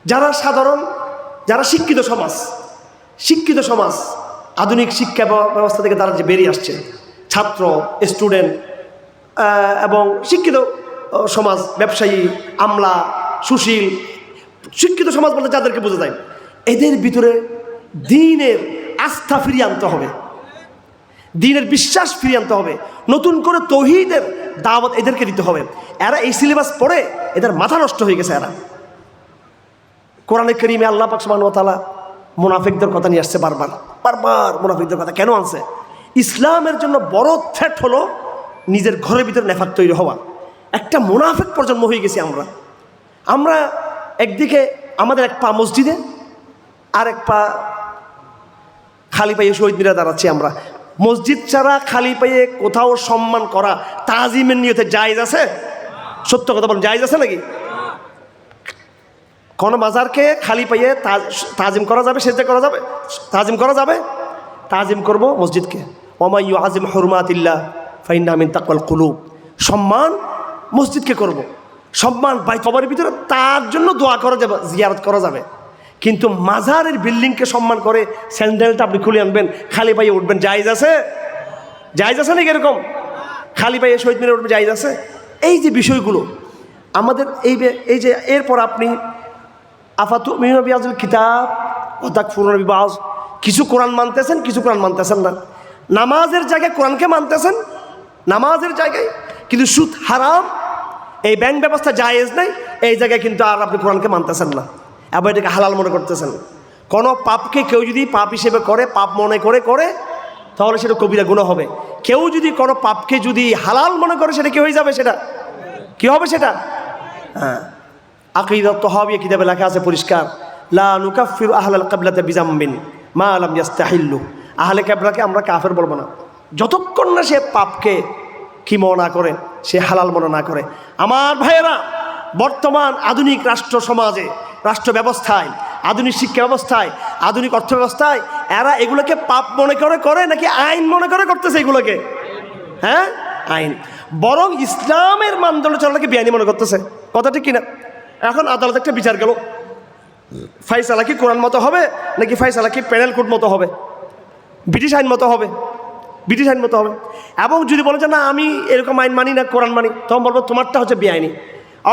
যারা সাধারণ, যারা শিক্ষিত সমাজ আধুনিক শিক্ষা ব্যবস্থা থেকে তারা যে বেরিয়ে আসছে, ছাত্র, স্টুডেন্ট এবং শিক্ষিত সমাজ, ব্যবসায়ী, আমলা, সুশীল, শিক্ষিত সমাজ বলতে যাদেরকে বোঝা যায়, এদের ভিতরে দ্বীনের আস্থা ফিরিয়ে আনতে হবে, দ্বীনের বিশ্বাস ফিরিয়ে আনতে হবে, নতুন করে তৌহিদের দাওয়াত এদেরকে দিতে হবে। এরা এই সিলেবাস পড়ে এদের মাথা নষ্ট হয়ে গেছে। এরা কোরআনে কারীমে আল্লাহ পাক সুবহানাহু ওয়া তাআলা মুনাফিকদের কথা নিয়ে আসছে, বারবার মুনাফিকদের কথা কেন আনছে? ইসলামের জন্য বড় থ্রেট হলো নিজের ঘরের ভিতরে নেফাক তৈরি হওয়া। একটা মুনাফিক প্রজন্ম হয়ে গেছি আমরা। একদিকে আমাদের এক পা মসজিদে, আর এক পা খালি পায়ে শহীদ মিনারে দাঁড়াচ্ছি আমরা। মসজিদ ছাড়া খালি পায়ে কোথাও সম্মান করা তাজিমের নিয়তে জায়েজ আছে? সত্য কথা বলেন, জায়েজ আছে নাকি? কোন মাজারকে খালি পায়ে তাজিম করা যাবে? সেজদা করা যাবে? তাজিম করা যাবে? তাজিম করব মসজিদকে। ওয়া মান ইউআযিম হুরমাতিল্লাহ ফাইন্নাহা মিন তাকওয়াল কুলুব। সম্মান মসজিদকে করব, সম্মান বাইতুল্লাহর ভিতরে তার জন্য দোয়া করা যাবে, জিয়ারত করা যাবে। কিন্তু মাজারের বিল্ডিংকে সম্মান করে স্যান্ডেলটা আপনি খুলে আনবেন, খালি পায়ে উঠবেন, জায়েজ আছে? জায়েজ আছে নাকি? এরকম খালি পায়ে শহীদ মিনারে উঠবে, জায়েজ আছে? এই যে বিষয়গুলো আমাদের এই যে এরপর আপনি আফাতুমিনুনা বিহাযিল কিতাব ওয়া তাকফুরুনা বিবা'য, কিছু কোরআন মানতেছেন, কিছু কোরআন মানতেছেন না। নামাজের জায়গায় কোরআনকে মানতেছেন, নামাজের জায়গায়, কিন্তু সুদ হারাম, এই ব্যাংক ব্যবস্থা জায়েজ নাই, এই জায়গায় কিন্তু আর আপনি কোরআনকে মানতেছেন না, এবং এটাকে হালাল মনে করতেছেন। কোনো পাপকে কেউ যদি পাপ হিসেবে করে, পাপ মনে করে তাহলে সেটা কবিরা গুনাহ হবে। কেউ যদি কোনো পাপকে যদি হালাল মনে করে, সেটা কি হয়ে যাবে? সেটা কি হবে? সেটা হ্যাঁ, আকিদাত তাহাওয়িয়া কিতাবে লেখা আছে পরিষ্কার, লা নুকাফিরু আহলাল কিবলাতি বিযামবিন মা লাম ইস্তাহিল্লু। আহলে কিবলাকে আমরা কাফের বলবো না যতক্ষণ না সে পাপকে কি মনে না করে, সে হালাল মনে না করে। আমার ভাইয়েরা, বর্তমান আধুনিক রাষ্ট্র সমাজে, রাষ্ট্র ব্যবস্থায়, আধুনিক শিক্ষা ব্যবস্থায়, আধুনিক অর্থ ব্যবস্থায় এরা এগুলোকে পাপ মনে করে নাকি আইন মনে করতেছে এগুলোকে? হ্যাঁ, আইন। বরং ইসলামের মানদণ্ড চলাকে বেআইনি মনে করতেছে। কথা ঠিক কিনা? এখন আদালত একটা বিচার গেল, ফাইসালা কি কোরআন মতো হবে নাকি ফাইসালা কি প্যানেল কোড মতো হবে, ব্রিটিশ আইন মতো হবে? ব্রিটিশ আইন মতো হবে। এবং যদি বলে যে না আমি এরকম আইন মানি না, কোরআন মানি, তখন বলবো তোমারটা হচ্ছে বেআইনি।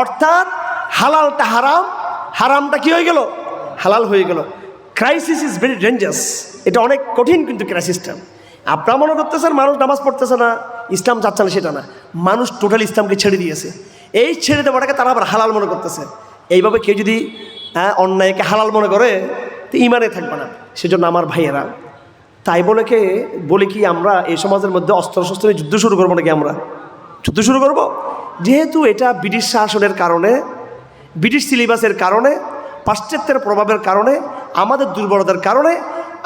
অর্থাৎ হালালটা হারাম, হারামটা কি হয়ে গেল? হালাল হয়ে গেল। Crisis is very dangerous. এটা অনেক কঠিন কিন্তু ক্রাইসিসটা। আপনারা মনে করতেছেন মানুষ নামাজ পড়তেছে না, ইসলাম চাচ্ছে না, সেটা না। মানুষ টোটাল ইসলামকে ছেড়ে দিয়েছে। এই ছেড়ে দেওয়াটাকে তারা আবার হালাল মনে করতেছে। এইভাবে কেউ যদি অন্যায়কে হালাল মনে করে তো ইমানে থাকবে না। সেজন্য আমার ভাইয়েরা, তাই বলে কি আমরা এই সমাজের মধ্যে অস্ত্র নিয়ে যুদ্ধ শুরু করবো নাকি? আমরা যুদ্ধ শুরু করব? যেহেতু এটা ব্রিটিশ শাসনের কারণে, ব্রিটিশ সিলেবাসের কারণে, পাশ্চাত্যের প্রভাবের কারণে, আমাদের দুর্বলতার কারণে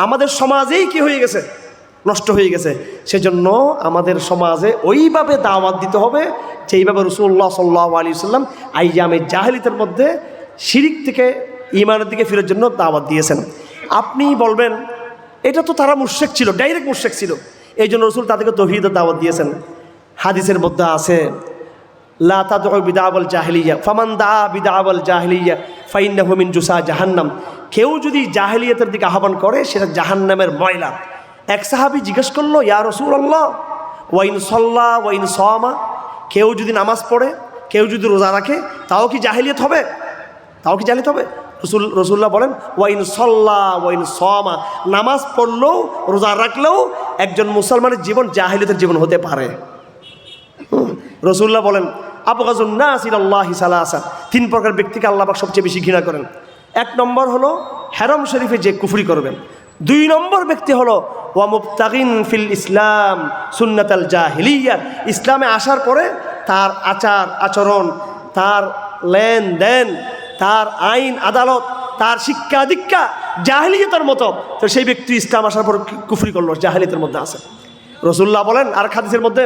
আমাদের সমাজেই কি হয়ে গেছে? নষ্ট হয়ে গেছে। সেজন্য আমাদের সমাজে ওইভাবে দাওয়াত দিতে হবে যেইভাবে রাসূলুল্লাহ সাল্লাল্লাহু আলাইহি ওয়াসাল্লাম আইয়ামে জাহেলিয়াতের মধ্যে শিরিক থেকে ঈমানের দিকে ফেরার জন্য দাওয়াত দিয়েছেন। আপনি বলবেন এটা তো তারা মুশরিক ছিল, ডাইরেক্ট মুশরিক ছিল, এই জন্য রাসূল তাদেরকে তাওহীদের দাওয়াত দিয়েছেন। হাদিসের মধ্যে আছে, লা তাদউ বিদআওয়াল জাহিলিয়া ফামান দা বিদআওয়াল জাহিলিয়া ফাইন্নাহু মিন জুসা জাহান্নাম। কেউ যদি জাহেলিয়াতের দিকে আহ্বান করে সেটা জাহান্নামের ময়লা। এক সাহাবী জিজ্ঞেস করলো, ইয়া রাসূলুল্লাহ ওয়াইন সাল্লা ওয়াইন সামা, কেউ যদি নামাজ পড়ে, কেউ যদি রোজা রাখে, তাও কি জাহেলিয়াত হবে? তাও কি জাহেলিয়াত হবে? রাসূলুল্লাহ বলেন, ওয়াইন সাল্লা ওয়াইন সামা, নামাজ পড়লেও রোজা রাখলেও একজন মুসলমানের জীবন জাহেলিয়াতের জীবন হতে পারে। রাসূলুল্লাহ বলেন, আবগাযুন নাস ইলাল্লাহি সালাসা, তিন প্রকার ব্যক্তিকে আল্লাহ পাক সবচেয়ে বেশি ঘৃণা করেন। এক নম্বর হলো হারাম শরীফে যে কুফরি করবেন। দুই নম্বর ব্যক্তি হলো ওয়া মুবতাগিন ফিল ইসলাম সুন্নাতাল জাহিলিয়া, ইসলামে আসার পরে তার আচার আচরণ, তার লেনদেন, তার আইন আদালত, তার শিক্ষা দীক্ষা জাহিলিয়াতের মতো, তো সেই ব্যক্তি ইসলাম আসার পর কুফরি করলো, জাহিলিয়াতের মধ্যে আছে। রাসূলুল্লাহ বলেন আর হাদিসের মধ্যে,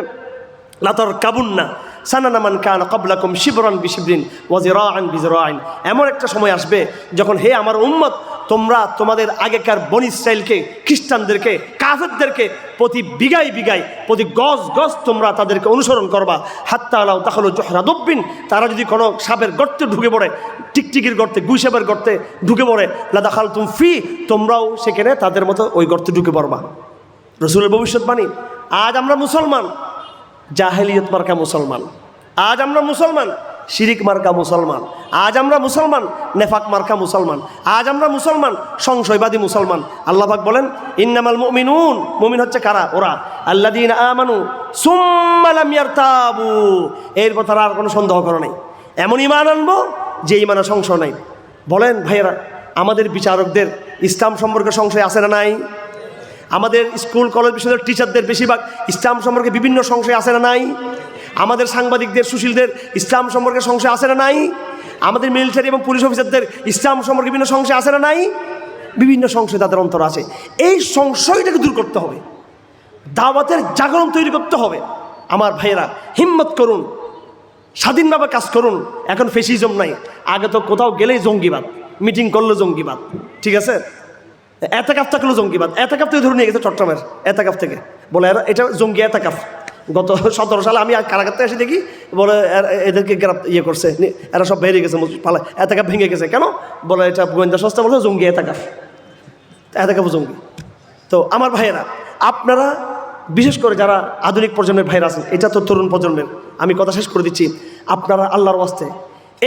লা তারকাবুন্না সানানা মান কানা ক্বাবলাকুম শিবরান বিশিবরিন ওয়া যিরাআন বিযিরাইন। এমন একটা সময় আসবে যখন হে আমার উম্মত, তোমরা তোমাদের আগেকার বনী ইসরাইলকে, খ্রিস্টানদেরকে, কাফেরদেরকে প্রতি বিঘায় বিঘায় প্রতি গজ গজ তোমরা তাদেরকে অনুসরণ করবা। হাত্তা আলাউ তাহলে জোহরা দব্বিন, তারা যদি কোনো সাপের গর্তে ঢুকে পড়ে, টিকটিকির গর্তে, গুইসাপের গর্তে ঢুকে পড়ে, লাদা খাল তুম ফি, তোমরাও সেখানে তাদের মতো ওই গর্তে ঢুকে পড়বা। রসুলের ভবিষ্যৎবাণী। আজ আমরা মুসলমান জাহেলিয়ত মার্কা মুসলমান, আজ আমরা মুসলমান শিরিক মার্কা মুসলমান, আজ আমরা মুসলমান নেফাক মার্কা মুসলমান, আজ আমরা মুসলমান সংশয়বাদী মুসলমান। আল্লাহ পাক বলেন ইন্নামাল মুমিনুন, মুমিন হচ্ছে কারা? ওরা আল্লাযীনা আমানু সুম্মা লাম ইয়ারতাবু, এরপর তারা আর কোনো সন্দেহ করে নাই। এমন ঈমান আনবো যে ঈমানে সংশয় নাই। বলেন ভাইয়েরা, আমাদের বিচারকদের ইসলাম সম্পর্কে সংশয় আছে না নাই? আমাদের স্কুল কলেজ বিশ্ববিদ্যালয়ের টিচারদের বেশিরভাগ ইসলাম সম্পর্কে বিভিন্ন সংশয় আছে না নাই? আমাদের সাংবাদিকদের, সুশীলদের ইসলাম সম্পর্কে সংশয় আছে না নাই? আমাদের মিলিটারি এবং পুলিশ অফিসারদের ইসলাম সম্পর্কে বিভিন্ন সংশয় আছে না নাই? বিভিন্ন সংশয় তাদের অন্তর আছে। এই সংশয়টাকে দূর করতে হবে, দাওয়াতের জাগরণ তৈরি করতে হবে। আমার ভাইয়েরা, হিম্মত করুন, স্বাধীনভাবে কাজ করুন। এখন ফেসিজম নাই, আগে তো কোথাও গেলেই জঙ্গিবাদ, মিটিং করলে জঙ্গিবাদ, ঠিক আছে? এতেকাফ থাকলেও জঙ্গিবাদ। এতেকাফ থেকে ধরে নিয়ে গেছে চট্টগ্রামের এতেকাফ থেকে, বলে এটা জঙ্গি এতেকাফ। গত 17 সালে আমি কারাগার থেকে এসে দেখি, বলে এদেরকে ইয়ে করছে, এরা সব বেরিয়ে গেছে, পালা এতেকাফ ভেঙে গেছে। কেন? বলে এটা গোয়েন্দা সংস্থা বলছে জঙ্গি এতেকাফ, এতেকাফ জঙ্গি। তো আমার ভাইয়েরা, আপনারা বিশেষ করে যারা আধুনিক প্রজন্মের ভাইরা আছেন, এটা তো তরুণ প্রজন্মের, আমি কথা শেষ করে দিচ্ছি। আপনারা আল্লাহর ওয়াস্তে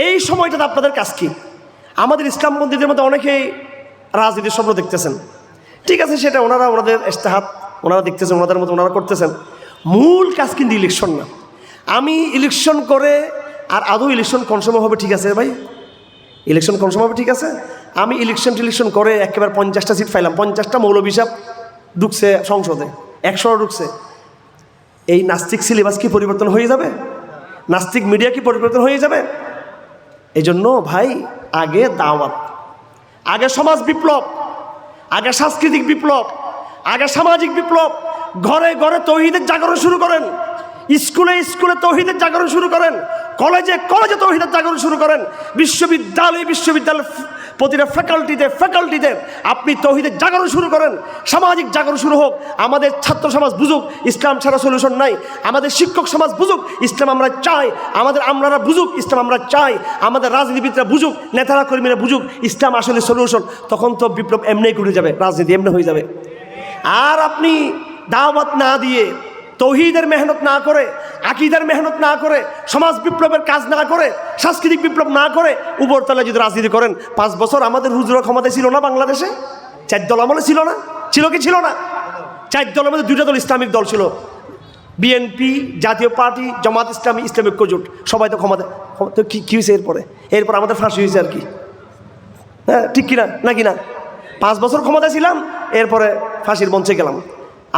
এই সময়টাতে আপনাদের কাজ কি? আমাদের ইসলামপন্থীদের মধ্যে অনেকেই রাজনীতির স্বপ্ন দেখতেছেন, ঠিক আছে, সেটা ওনাদের ইস্তেহাত, ওনারা দেখতেছেন, ওনাদের মতো ওনারা করতেছেন। মূল কাজ কিন্তু ইলেকশন না। আমি ইলেকশন করে আর আদৌ ইলেকশন কোন সময় হবে? ঠিক আছে ভাই, ইলেকশন কোন সময় হবে? ঠিক আছে, আমি ইলেকশন করে একেবারে 50টা সিট পাইলাম, 50টা মৌলবী সাহেব ঢুকছে সংসদে, 100 ঢুকছে। এই নাস্তিক সিলেবাস কি পরিবর্তন হয়ে যাবে? নাস্তিক মিডিয়া কি পরিবর্তন হয়ে যাবে? এই জন্য ভাই, আগে দাওয়াত, আগে সমাজ বিপ্লব, আগে সাংস্কৃতিক বিপ্লব, আগে সামাজিক বিপ্লব। ঘরে ঘরে তৌহিদের জাগরণ শুরু করেন, স্কুলে স্কুলে তৌহিদের জাগরণ শুরু করেন, কলেজে কলেজে তৌহিদের জাগরণ শুরু করেন, বিশ্ববিদ্যালয়ে প্রতিটা ফ্যাকাল্টিতে আপনি তৌহিদের জাগরণ শুরু করেন। সামাজিক জাগরণ শুরু হোক, আমাদের ছাত্র সমাজ বুঝুক ইসলাম ছাড়া সলিউশন নাই, আমাদের শিক্ষক সমাজ বুঝুক ইসলাম আমরা চাই, আমরা বুঝুক ইসলাম আমরা চাই, আমাদের রাজনীতিবিদরা বুঝুক, নেতারা কর্মীরা বুঝুক ইসলাম আসলে সলিউশন। তখন তো বিপ্লব এমনি ঘুরে যাবে, রাজনীতি এমনি হয়ে যাবে। আর আপনি দাওয়াত না দিয়ে, তৌহিদের মেহনত না করে, আকীদার মেহনত না করে, সমাজ বিপ্লবের কাজ না করে, সাংস্কৃতিক বিপ্লব না করে উপরতলায় যদি রাজনীতি করেন, 5 বছর আমাদের হুজুরা ক্ষমতায় ছিল না বাংলাদেশে? 4 দল আমলে ছিল না? ছিল কি ছিল না? 4 দলের মধ্যে 2টা দল ইসলামিক দল ছিল, বিএনপি, জাতীয় পার্টি, জামাত ইসলামী, ইসলামিক ঐক্যজোট, সবাই তো ক্ষমতা। তো কী হয়েছে এরপর আমাদের ফাঁসি হয়েছে আর কি, হ্যাঁ ঠিক কিনা? নাকি না? 5 বছর ক্ষমতায় ছিলাম, এরপরে ফাঁসির মঞ্চে গেলাম।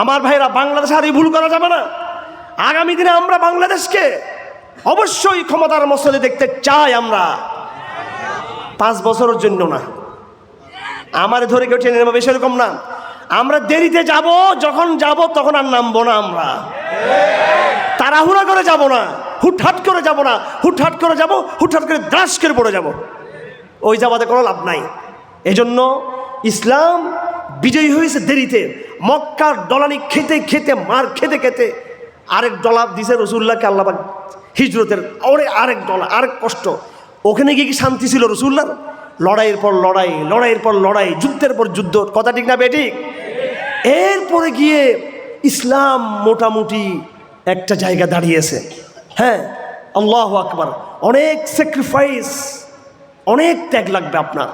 আমার ভাইরা, বাংলাদেশে আর এই ভুল করা যাবে না। আগামী দিনে আমরা বাংলাদেশকে অবশ্যই ক্ষমতার মসনদে দেখতে চাই আমরা, 5 বছরের জন্য না। আমার ধরে কেউ টেনে নেবে সেরকম না। আমরা দেরিতে যাব, যখন যাব তখন আর নামবো না। আমরা তাড়াহুড়া করে যাব না, হুটহাট করে যাব না, হুটহাট করে যাব, হুটহাট করে দ্রাস করে পড়ে যাব, ওই যাওয়াতে কোনো লাভ নাই। এজন্য ইসলাম বিজয়ী হয়েছে দেরিতে। মক্কার ডলানি খেতে খেতে, মার খেতে খেতে আরেক ডলার দিছে রসুল্লাহকে আল্লাহ পাক হিজরতের, আরেক ডলার, আরেক কষ্ট। ওখানে গিয়ে কি শান্তি ছিল রসুল্লাহর? লড়াইয়ের পর লড়াই, লড়াইয়ের পর লড়াই, যুদ্ধের পর যুদ্ধ, কথা ঠিক না বেঠিক? এরপরে গিয়ে ইসলাম মোটামুটি একটা জায়গা দাঁড়িয়েছে। হ্যাঁ, আল্লাহু আকবার। অনেক স্যাক্রিফাইস, অনেক ত্যাগ লাগবে আপনার,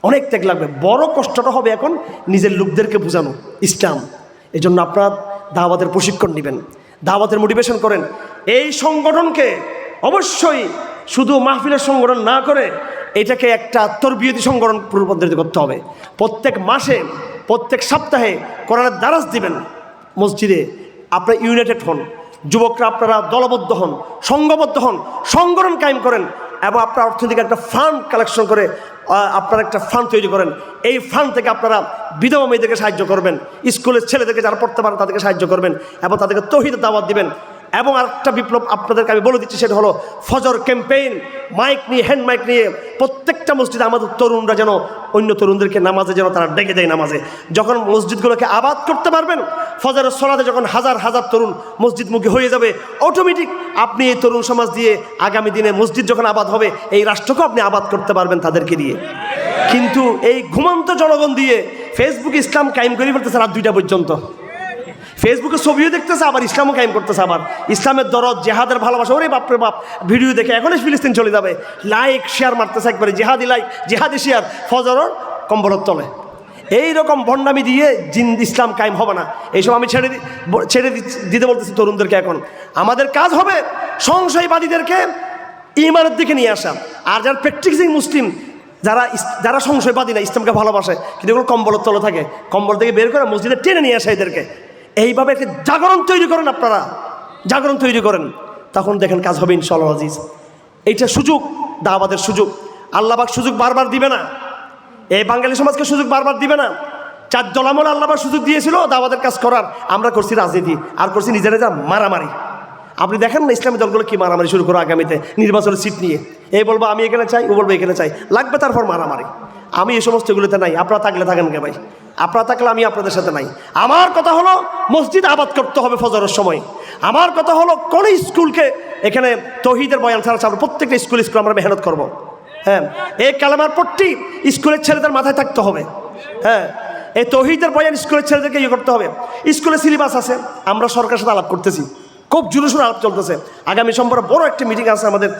অনেক ত্যাগ লাগবে। বড় কষ্টটা হবে এখন নিজের লোকদেরকে বোঝানো ইসলাম। এই জন্য আপনার দাওয়াতের প্রশিক্ষণ নেবেন, দাওয়াতের মোটিভেশন করেন। এই সংগঠনকে অবশ্যই শুধু মাহফিলের সংগঠন না করে এটাকে একটা তরবিয়তি সংগঠন রূপান্তরিত করতে হবে। প্রত্যেক মাসে, প্রত্যেক সপ্তাহে কোরআনের দারাজ দিবেন মসজিদে। আপনারা ইউনাইটেড হন, যুবকরা আপনারা দলবদ্ধ হন, সংঘবদ্ধ হন, সংগঠন কায়েম করেন এবং আপনার অর্থনৈতিক একটা ফান্ড কালেকশন করে আপনারা একটা ফান্ড তৈরি করেন। এই ফান্ড থেকে আপনারা বিধবা মেয়েদেরকে সাহায্য করবেন, স্কুলের ছেলেদেরকে যারা পড়তে পারেন তাদেরকে সাহায্য করবেন এবং তাদেরকে তৌহিদের দাওয়াত দিবেন। এবং আরেকটা বিপ্লব আপনাদেরকে আমি বলে দিচ্ছি, সেটা হলো ফজর ক্যাম্পেইন। মাইক নিয়ে, হ্যান্ড মাইক নিয়ে প্রত্যেকটা মসজিদে আমাদের তরুণরা যেন অন্য তরুণদেরকে নামাজে যেন তারা ডেকে দেয় নামাজে। যখন মসজিদগুলোকে আবাদ করতে পারবেন, ফজরের সলাতে যখন হাজার হাজার তরুণ মসজিদমুখী হয়ে যাবে, অটোমেটিক আপনি এই তরুণ সমাজ দিয়ে আগামী দিনে মসজিদ যখন আবাদ হবে, এই রাষ্ট্রকেও আপনি আবাদ করতে পারবেন তাদেরকে দিয়ে। কিন্তু এই ঘুমন্ত জনগণ দিয়ে ফেসবুক ইসলাম কায়েম করে ফেলতেছে রাত 2টা পর্যন্ত। ফেসবুকে ছবিও দেখতেছে, আবার ইসলামও কায়েম করতেছে, আবার ইসলামের দরদ, জেহাদের ভালোবাসা। ওরে বাপরে বাপ, ভিডিও দেখে এখনই ফিলিস্তিন চলে যাবে, লাইক শেয়ার মারতেছে একবারে, জেহাদি লাইক, জেহাদি শেয়ার, ফজরের কম্বলের তলে। এইরকম ভণ্ডামি দিয়ে ইসলাম কায়েম হবে না। এইসব আমি ছেড়ে দিতে বলতেছি তরুণদেরকে। এখন আমাদের কাজ হবে সংশয়বাদীদেরকে ঈমানের দিকে নিয়ে আসা। আর যারা প্র্যাকটিসিং মুসলিম, যারা সংশয়বাদী না, ইসলামকে ভালোবাসে কিন্তু এগুলো কম্বলের তলে থাকে, কম্বল থেকে বের করে মসজিদে টেনে নিয়ে আসে এদেরকে। এইভাবে একটি জাগরণ তৈরি করেন, আপনারা জাগরণ তৈরি করেন, তখন দেখেন কাজ হবে ইনশাআল্লাহ আজিজ। এইটা সুযোগ, দাওয়াতের সুযোগ। আল্লাহ পাক সুযোগ বারবার দিবে না, এই বাঙালি সমাজকে সুযোগ বারবার দিবে না। 4 দল আমলে আল্লাহ পাক সুযোগ দিয়েছিল দাওয়াতের কাজ করার, আমরা করছি রাজনীতি আর করছি নিজেরা যা মারামারি। আপনি দেখেন না ইসলামী দলগুলো কি মারামারি শুরু করো আগামীতে নির্বাচনের সিট নিয়ে। এই বলবো আমি এখানে চাই, ও বলবো এখানে চাই, লাগবে তারপর মারামারি। আমি এই সমস্ত এগুলোতে নাই। আপনারা থাকলে থাকেন কে ভাই, আপনারা থাকলে আমি আপনাদের সাথে নাই। আমার কথা হলো মসজিদ আবাদ করতে হবে ফজরের সময়। আমার কথা হলো কোন স্কুলকে এখানে তৌহিদের বয়ান ছাড়া ছাড়া প্রত্যেকটা স্কুল আমরা মেহনত করবো। হ্যাঁ, এই কালেমার পট্টি স্কুলের ছেলেদের মাথায় থাকতে হবে। হ্যাঁ, এই তৌহিদের বয়ান স্কুলের ছেলেদেরকে ইয়ে করতে হবে। স্কুলে সিলেবাস আছে, আমরা সরকারের সাথে আলাপ করতেছি, খুব জোরে সোরে আলাপ চলতেছে। আগামী সোমবার বড় একটা মিটিং আছে আমাদের,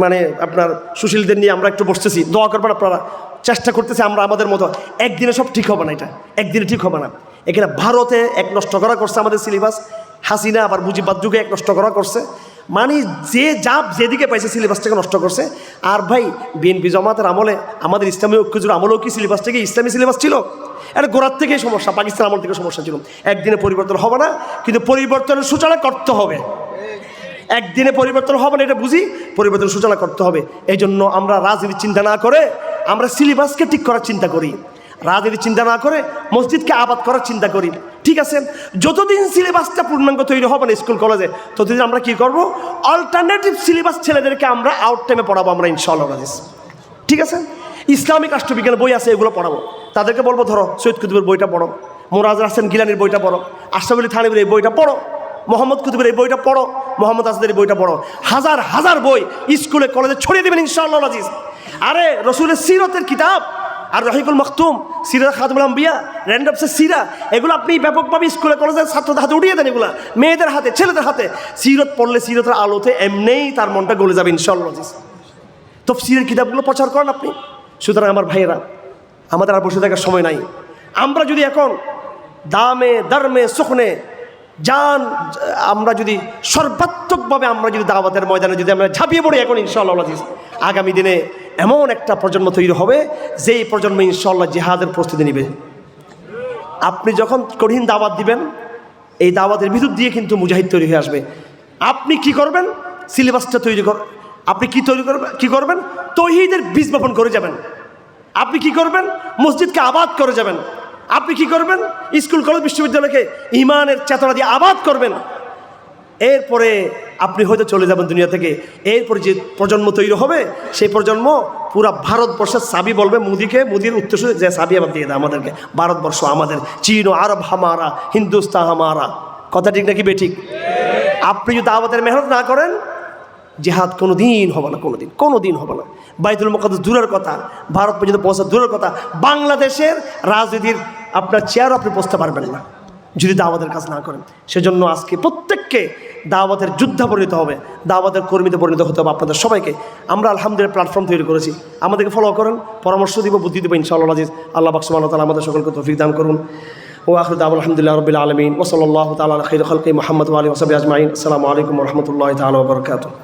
মানে আপনার সুশীলদের নিয়ে আমরা একটু বসতেছি, দোয়া করবেন আপনারা। চেষ্টা করতেছি আমরা আমাদের মতো। একদিনে সব ঠিক হবে না, এটা একদিনে ঠিক হবে না। এখানে ভারতে এক নষ্ট করা করছে আমাদের সিলেবাস, হাসিনা আবার মুজিববাদ যুগে এক নষ্ট করা করছে। মানে যে যেদিকে পাইছে সিলেবাসটাকে নষ্ট করছে। আর ভাই বিএনপি জামাতের আমলে, আমাদের ইসলামী ঐক্যজোর আমলেও কি সিলেবাস থেকে ইসলামী সিলেবাস ছিল? এটা গোড়ার থেকেই সমস্যা, পাকিস্তান আমল থেকে সমস্যা ছিল। একদিনে পরিবর্তন হবে না, কিন্তু পরিবর্তনের সূচনা করতে হবে। একদিনে পরিবর্তন হবে না এটা বুঝি, পরিবর্তন সূচনা করতে হবে। এই জন্য আমরা রাজনীতির চিন্তা না করে আমরা সিলেবাসকে ঠিক করার চিন্তা করি, রাজনীতির চিন্তা না করে মসজিদকে আবাদ করার চিন্তা করি। ঠিক আছে, যতদিন সিলেবাসটা পূর্ণাঙ্গ তৈরি হবে না স্কুল কলেজে, ততদিন আমরা কি করব, অল্টারনেটিভ সিলেবাস ছেলেদেরকে আমরা আউট টাইমে পড়াবো আমরা ইনশাআল্লাহ আজিজ। ঠিক আছে, ইসলামিক রাষ্ট্রবিজ্ঞানের বই আছে, এগুলো পড়াবো। তাদেরকে বলবো ধরো সৈয়দ কুতুবের বইটা পড়ো, মোরাজের হাসান গিলানির বইটা পড়ো, আশরাফ আলী থানভীর এই বইটা পড়ো, মোহাম্মদ কুতুবের এই বইটা পড়ো, মোহাম্মদ আসাদের এই বইটা পড়ো। হাজার হাজার বই স্কুলে কলেজে ছড়িয়ে দেবেন ইনশাআল্লাহ আজিজ। আরে রসুলের সিরতের কিতাব আর রহিকুল মখতুম, সিরা খাতুমুল আম্বিয়া, র্যান্ডপসের সিরা, এগুলো আপনি ব্যাপকভাবে স্কুলে কলেজের ছাত্রদের হাতে উঠিয়ে দেন। এগুলো মেয়েদের হাতে, ছেলেদের হাতে। সিরত পড়লে সিরতের আলোতে এমনিই তার মনটা গলে যাবে ইনশাআল্লাহ আজিজ। তাফসীরের কিতাবগুলো প্রচার করেন আপনি। সুতরাং আমার ভাইয়েরা, আমাদের আর বসে থাকার সময় নাই। আমরা যদি এখন দামে দারমে সুখনে জান, আমরা যদি সর্বাত্মকভাবে আমরা যদি দাওয়াতের ময়দানে যদি আমরা ঝাঁপিয়ে পড়ি এখন ইনশাআল্লাহ আজিজ, আগামী দিনে এমন একটা প্রজন্ম তৈরি হবে যেই প্রজন্ম ইনশাআল্লাহ জিহাদের প্রস্তুতি নেবে। আপনি যখন কঠিন দাওয়াত দিবেন, এই দাওয়াতের ভিতর দিয়ে কিন্তু মুজাহিদ তৈরি হয়ে আসবে। আপনি কি করবেন, সিলেবাসটা তৈরি আপনি কি করবেন, তৌহিদের বীজ বপন করে যাবেন। আপনি কি করবেন, মসজিদকে আবাদ করে যাবেন। আপনি কি করবেন, স্কুল কলেজ বিশ্ববিদ্যালয়কে ঈমানের চেতনা দিয়ে আবাদ করবেন। এরপরে আপনি হয়তো চলে যাবেন দুনিয়া থেকে। এরপরে যে প্রজন্ম তৈরি হবে, সেই প্রজন্ম পুরা ভারতবর্ষের সাবি বলবে মোদিকে, মোদির উত্তরসূরি যে সাবি আবার দিয়ে দেয় আমাদেরকে, ভারতবর্ষ আমাদের, চীন ও আরব হামারা, হিন্দুস্তান হামারা। কথা ঠিক নাকি বেঠিক? আপনি যদি দাওয়াতের মেহনত না করেন, জিহাদ কোনো দিন হবে না, কোনো দিন হবে না। বাইতুল মুকাদ্দাস দূরের কথা, ভারত পর্যন্ত পৌঁছা দূরের কথা, বাংলাদেশের রাজনীতির আপনার চেয়ারও আপনি বসতে পারবেন না যদি দাওয়াতের কাজ না করেন। সেজন্য আজকে প্রত্যেককে দাওয়াতের যোদ্ধা পরিণত হবে, দাওয়াতের কর্মীতে পরিণত হতে হবে আপনাদের সবাইকে। আমরা আলহামদুলিল্লাহ প্ল্যাটফর্ম তৈরি করেছি, আমাদেরকে ফলো করেন, পরামর্শ দিব, বুদ্ধি দেবো ইনশাআল্লাহ আজিজ। আল্লাহ পাক সুবহানাহু ওয়া তাআলা আমাদের সকলকে তৌফিক দান করুন। ওয়া আখিরু দাওয়ানা আলহামদুলিল্লাহি রাব্বিল আলামিন ওয়া সাল্লাল্লাহু তাআলা আলা খাইরি খালকি মুহাম্মদ ওয়া আলিহি ওয়া সাহবিহি আজমাইন। আসসালামু আলাইকুম ওয়া রাহমাতুল্লাহি তাআলা ওয়া বারাকাতুহু।